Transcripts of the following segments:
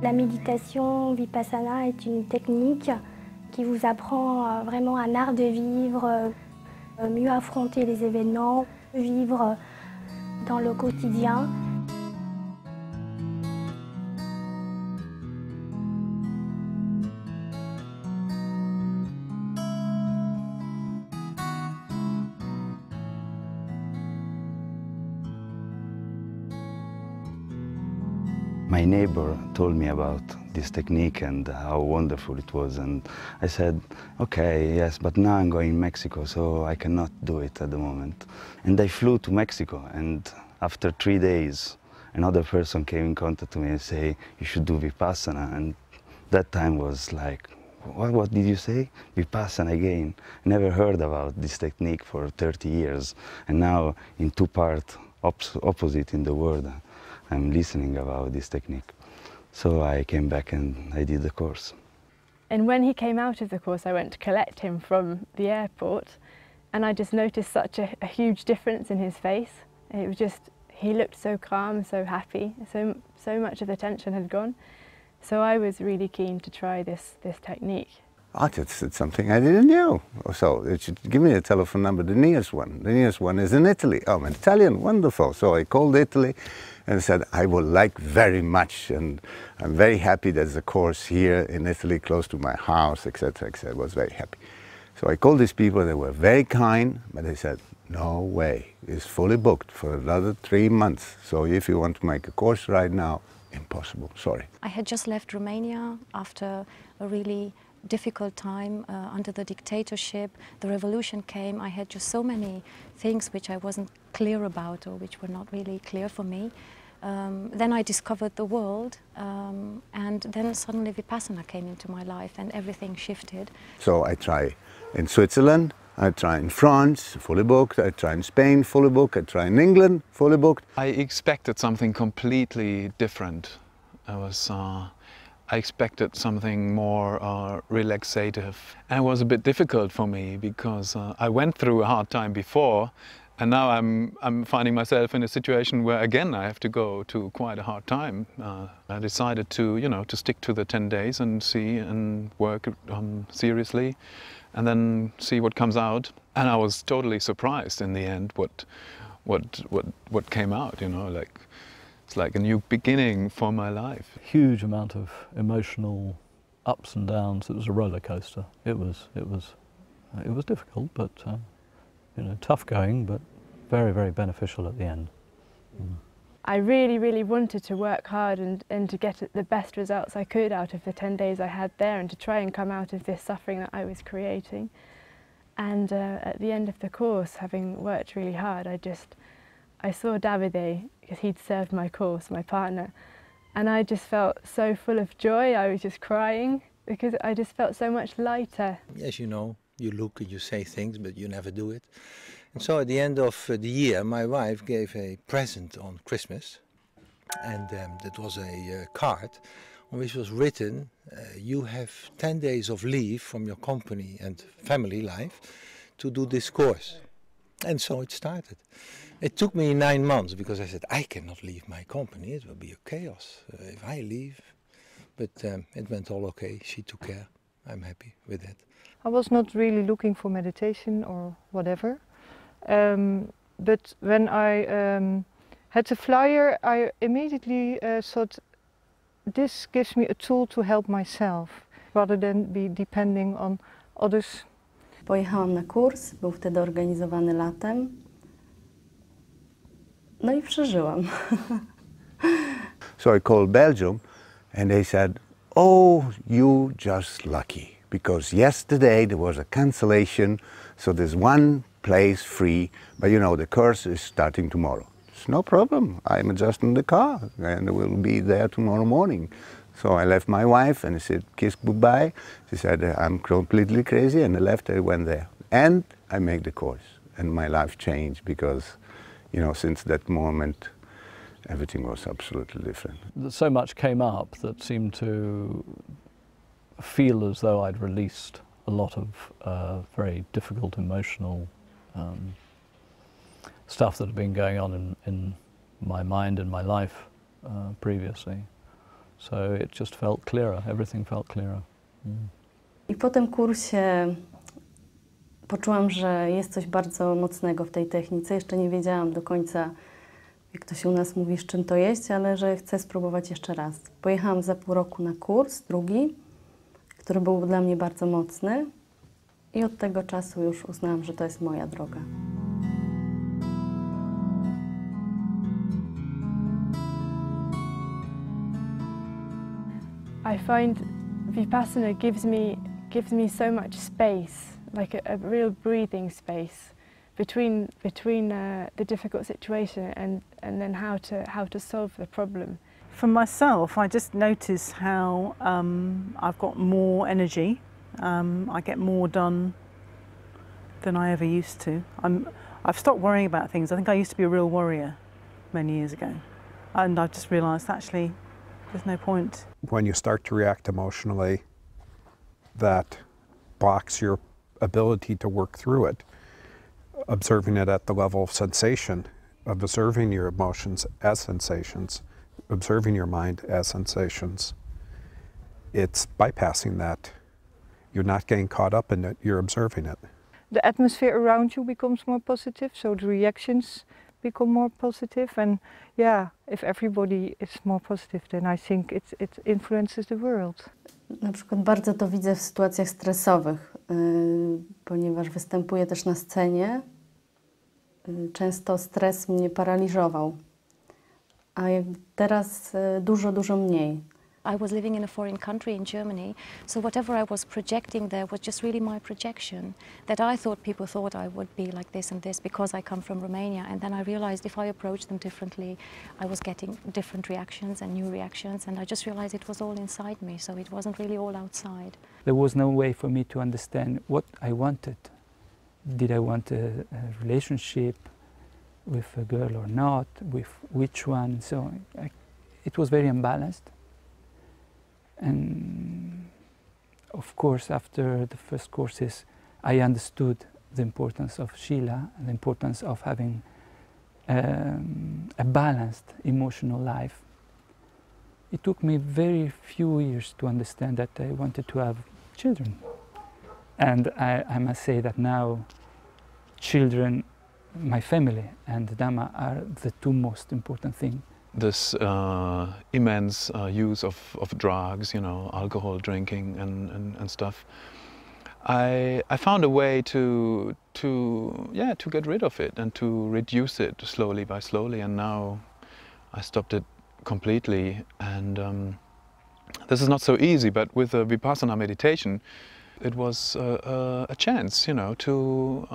La méditation Vipassana est une technique qui vous apprend vraiment un art de vivre, mieux affronter les événements, vivre dans le quotidien. My neighbor told me about this technique and how wonderful it was, and I said, okay, yes, but now I'm going to Mexico, so I cannot do it at the moment. And I flew to Mexico, and after 3 days, another person came in contact with me and say, you should do Vipassana, and that time was like, what did you say? Vipassana again. I never heard about this technique for 30 years, and now in two parts opposite in the world, I'm listening about this technique. So I came back and I did the course. And when he came out of the course, I went to collect him from the airport, and I just noticed such a huge difference in his face. It was just, he looked so calm, so happy, so much of the tension had gone. So I was really keen to try this technique. Oh, it's something I didn't know. So it should give me a telephone number, the nearest one. The nearest one is in Italy. Oh, I'm Italian, wonderful. So I called Italy and said, I would like very much, and I'm very happy there's a course here in Italy close to my house, etc., etc. I was very happy. So I called these people, they were very kind, but they said, no way, it's fully booked for another 3 months. So if you want to make a course right now, impossible, sorry. I had just left Romania after a really difficult time under the dictatorship. The revolution came. I had just so many things which I wasn't clear about, or which were not really clear for me. Then I discovered the world, and then suddenly Vipassana came into my life and everything shifted. So I try in Switzerland, I try in France, fully booked, I try in Spain, fully booked, I try in England, fully booked. I expected something completely different. I expected something more relaxative. And it was a bit difficult for me because I went through a hard time before, and now I'm finding myself in a situation where again I have to go to quite a hard time. I decided to, to stick to the 10 days and see and work seriously, and then see what comes out. And I was totally surprised in the end what came out, It's like a new beginning for my life. Huge amount of emotional ups and downs. It was a roller coaster. It was difficult, but tough going, but very, very beneficial at the end. I really, really wanted to work hard and to get the best results I could out of the 10 days I had there, and to try and come out of this suffering that I was creating. And at the end of the course, having worked really hard, I saw Davide, because he'd served my course, my partner, and I just felt so full of joy. I was just crying because I just felt so much lighter. As you know, you look and you say things, but you never do it. And so at the end of the year, my wife gave a present on Christmas, and that was a card on which was written, you have 10 days of leave from your company and family life to do this course. And so it started. It took me 9 months because I said, I cannot leave my company, it will be a chaos if I leave. But it went all okay, she took care, I'm happy with that. I was not really looking for meditation or whatever, but when I had the flyer, I immediately thought, this gives me a tool to help myself, rather than be depending on others. Pojechałam na kurs, był wtedy organizowany latem. No I przeżyłam. So I called Belgium and they said, oh, you just lucky, because yesterday there was a cancellation, so there's one place free, but the course is starting tomorrow. It's no problem, I'm just in the car and we'll be there tomorrow morning. So I left my wife and I said, kiss goodbye. She said, I'm completely crazy, and I left, I went there. And I made the course, and my life changed because, since that moment, everything was absolutely different. So much came up that seemed to feel as though I'd released a lot of very difficult emotional stuff that had been going on in my mind and my life previously. So it just felt clearer, everything felt clearer. I po tym kursie poczułam, że jest coś bardzo mocnego w tej technice. Jeszcze nie wiedziałam do końca, jak to się u nas mówi, z czym to jest, ale że chcę spróbować jeszcze raz. Pojechałam za pół roku na kurs, drugi, który był dla mnie bardzo mocny i od tego czasu już uznałam, że to jest moja droga. I find Vipassana gives me so much space, like a real breathing space between the difficult situation and then how to solve the problem. For myself, I just notice how I've got more energy. I get more done than I ever used to. I've stopped worrying about things. I think I used to be a real worrier many years ago, and I've just realised actually there's no point. When you start to react emotionally, that blocks your ability to work through it. Observing it at the level of sensation, observing your emotions as sensations, observing your mind as sensations, it's bypassing that. You're not getting caught up in it, you're observing it. The atmosphere around you becomes more positive, so the reactions become more positive, and yeah, if everybody is more positive, then I think it influences the world. Na przykład bardzo to widzę w sytuacjach stresowych, ponieważ występuję też na scenie. Często stres mnie paraliżował, a teraz dużo mniej. I was living in a foreign country in Germany, so whatever I was projecting there was just really my projection, that I thought people thought I would be like this and this because I come from Romania, and then I realized if I approached them differently, I was getting different reactions and new reactions, and I just realized it was all inside me, so it wasn't really all outside. There was no way for me to understand what I wanted. Did I want a relationship with a girl or not, with which one, so it was very unbalanced. And of course, after the first courses, I understood the importance of Shila and the importance of having a balanced emotional life. It took me very few years to understand that I wanted to have children. And I must say that now children, my family and the Dhamma are the two most important things. This immense use of drugs, you know, alcohol drinking and stuff. I found a way to get rid of it and to reduce it slowly by slowly, and now I stopped it completely. And this is not so easy, but with the Vipassana meditation, it was a chance, you know, to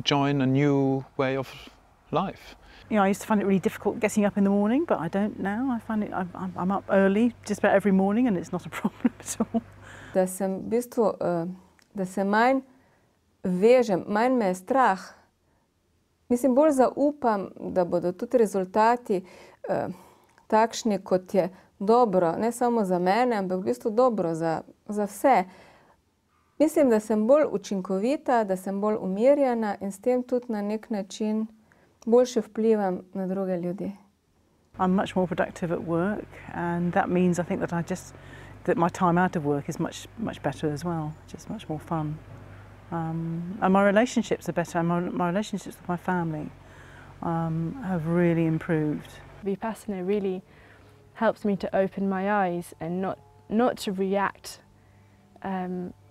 join a new way of life. You know, I used to find it really difficult getting up in the morning, but I don't now. I find it, I'm up early just about every morning, and it's not a problem at all. Da sem v bistvu, da se manj vežem, manj me je strah. Mislim, bolj zaupam, da bodo tudi rezultati takšni, kot je dobro, ne samo za mene, ampak v bistvu dobro za vse. Mislim, da sem bolj učinkovita, da sem bolj umirjena in s tem tudi na nek način boljše vplivam na druge ljudi. I'm much more productive at work, and that means I think that my time out of work is much better as well, just much more fun. And my relationships are better, and my relationships with my family have really improved. Vipassana really helps me to open my eyes and not to react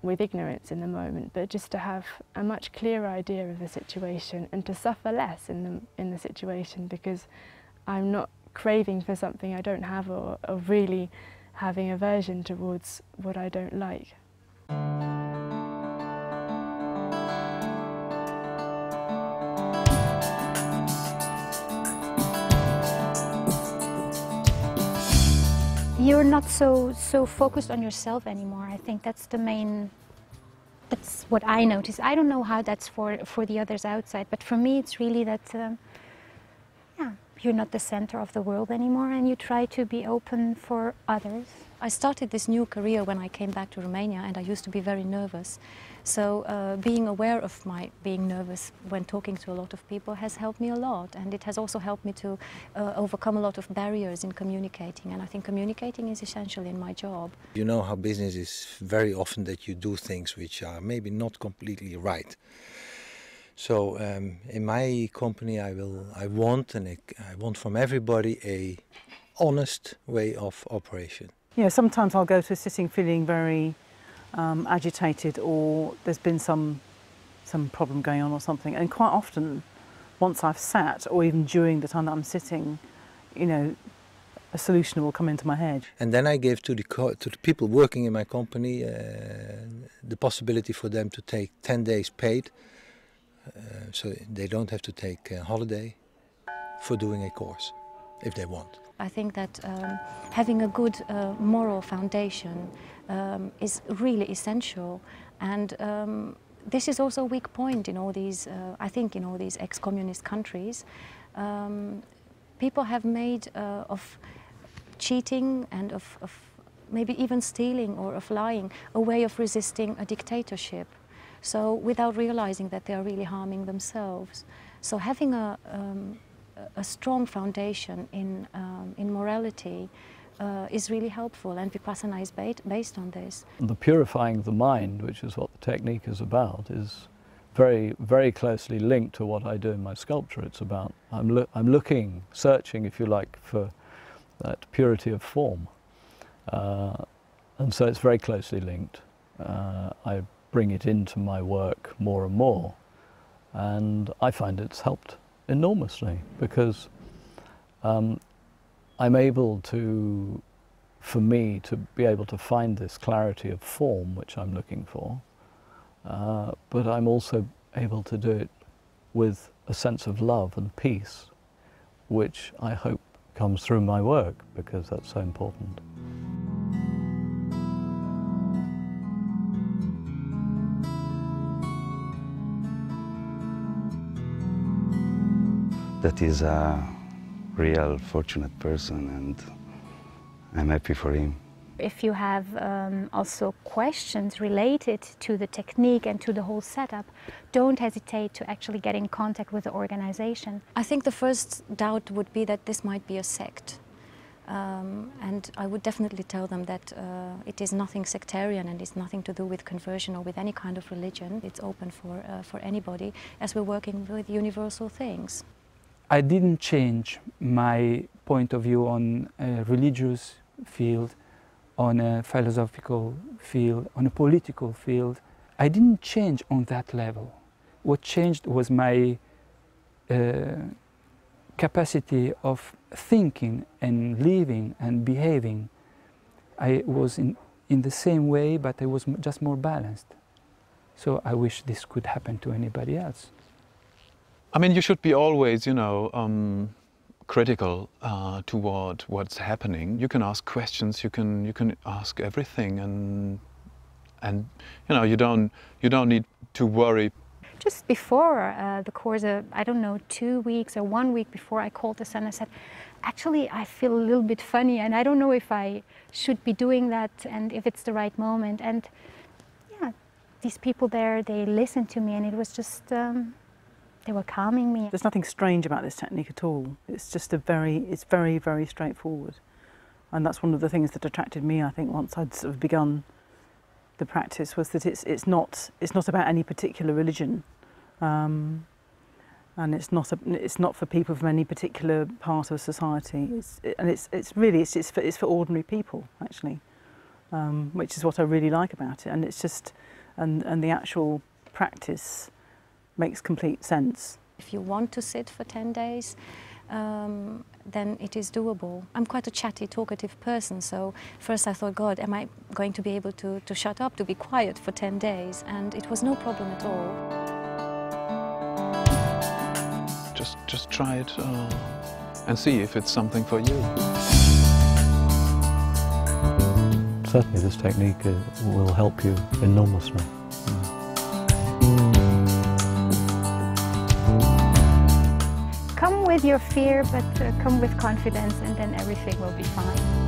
with ignorance in the moment, but just to have a much clearer idea of the situation and to suffer less in the situation, because I'm not craving for something I don't have or really having aversion towards what I don't like. You're not so focused on yourself anymore. I think that's the main, that's what I notice. I don't know how that's for the others outside, but for me it's really that, you're not the center of the world anymore, and you try to be open for others. I started this new career when I came back to Romania, and I used to be very nervous. So being aware of my being nervous when talking to a lot of people has helped me a lot, and it has also helped me to overcome a lot of barriers in communicating, and I think communicating is essential in my job. You know how business is very often that you do things which are maybe not completely right. So in my company I want from everybody a honest way of operation. Yeah, sometimes I'll go to a sitting feeling very agitated, or there's been some problem going on or something, and quite often once I've sat, or even during the time that I'm sitting, you know, a solution will come into my head. And then I give to the people working in my company the possibility for them to take 10 days paid, so they don't have to take a holiday for doing a course if they want. I think that having a good moral foundation is really essential, and this is also a weak point in all these, I think in all these ex-communist countries. People have made of cheating and of maybe even stealing or of lying a way of resisting a dictatorship. So without realizing that they are really harming themselves. So having a strong foundation in morality is really helpful, and Vipassana is based on this. The purifying the mind, which is what the technique is about, is very, very closely linked to what I do in my sculpture. It's about, I'm looking, searching, if you like, for that purity of form. And so it's very closely linked. I bring it into my work more and more, and I find it's helped enormously, because I'm able to, for me, to be able to find this clarity of form which I'm looking for, but I'm also able to do it with a sense of love and peace, which I hope comes through my work, because that's so important. That is a real fortunate person, and I'm happy for him. If you have also questions related to the technique and to the whole setup, don't hesitate to actually get in contact with the organization. I think the first doubt would be that this might be a sect. And I would definitely tell them that it is nothing sectarian, and it's nothing to do with conversion or with any kind of religion. It's open for anybody, as we're working with universal things. I didn't change my point of view on a religious field, on a philosophical field, on a political field. I didn't change on that level. What changed was my capacity of thinking and living and behaving. I was in the same way, but I was just more balanced. So I wish this could happen to anybody else. I mean, you should be always, you know, critical toward what's happening. You can ask questions. You can ask everything, and you know, you don't need to worry. Just before the course, I don't know, 2 weeks or 1 week before, I called the son and said, actually, I feel a little bit funny, and I don't know if I should be doing that and if it's the right moment. And yeah, these people there, they listened to me, and it was just. They were calming me. There's nothing strange about this technique at all. It's just it's very, very straightforward. And that's one of the things that attracted me, I think, once I'd sort of begun the practice, was that it's not about any particular religion. And it's not for people from any particular part of society. It's for ordinary people, actually, which is what I really like about it. And it's just, and the actual practice makes complete sense. If you want to sit for 10 days, then it is doable. I'm quite a chatty, talkative person, so first I thought, God, am I going to be able to shut up, to be quiet for 10 days? And it was no problem at all. Just try it and see if it's something for you. Certainly this technique will help you enormously. Come with with your fear, but come with confidence, and then everything will be fine.